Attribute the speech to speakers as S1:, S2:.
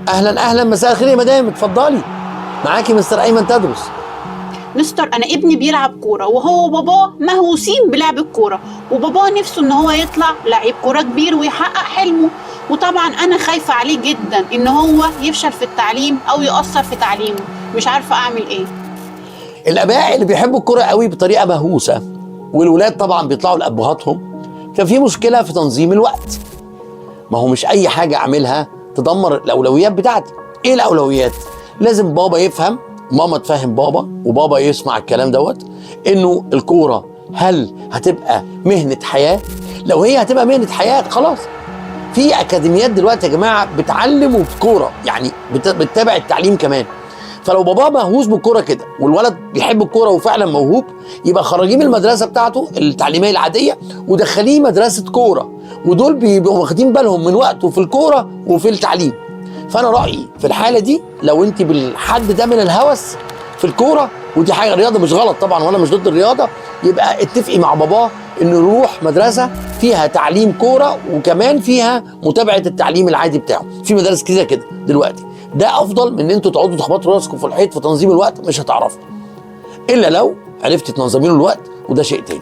S1: اهلا اهلا، مساء الخير يا مدام، اتفضلي. معاكي مستر ايمن تدرس.
S2: مستر، انا ابني بيلعب كوره وهو وباباه مهووسين بلعب الكوره، وباباه نفسه ان هو يطلع لعيب كوره كبير ويحقق حلمه، وطبعا انا خايفه عليه جدا ان هو يفشل في التعليم او يأثر في تعليمه. مش عارفه اعمل ايه.
S1: الاباء اللي بيحبوا الكوره قوي بطريقه مهووسه، والولاد طبعا بيطلعوا لابهاتهم، كان في مشكله في تنظيم الوقت. ما هو مش اي حاجه اعملها تدمر الاولويات بتاعتي. ايه الاولويات؟ لازم بابا يفهم، ماما تفهم بابا، وبابا يسمع الكلام دوت، انه الكوره هل هتبقى مهنه حياه؟ لو هي هتبقى مهنه حياه خلاص، في اكاديميات دلوقتي يا جماعه بتعلم وبكوره، يعني بتتابع التعليم كمان. فلو بابا مهووس بالكوره كده والولد بيحب الكوره وفعلا موهوب، يبقى خرجيه من المدرسه بتاعته التعليميه العاديه ودخليه مدرسه كوره، ودول بيبقوا واخدين بالهم من وقته في الكوره وفي التعليم. فانا رايي في الحاله دي، لو انت بالحد ده من الهوس في الكوره، ودي حاجه رياضه مش غلط طبعا وانا مش ضد الرياضه، يبقى اتفقي مع باباه انه يروح مدرسه فيها تعليم كوره وكمان فيها متابعه التعليم العادي بتاعه. في مدارس كده كده دلوقتي، ده افضل من ان انتوا تقعدوا تخبطوا راسكم في الحيط في تنظيم الوقت، مش هتعرفوا الا لو عرفتي تنظمي له الوقت، وده شيء تاني.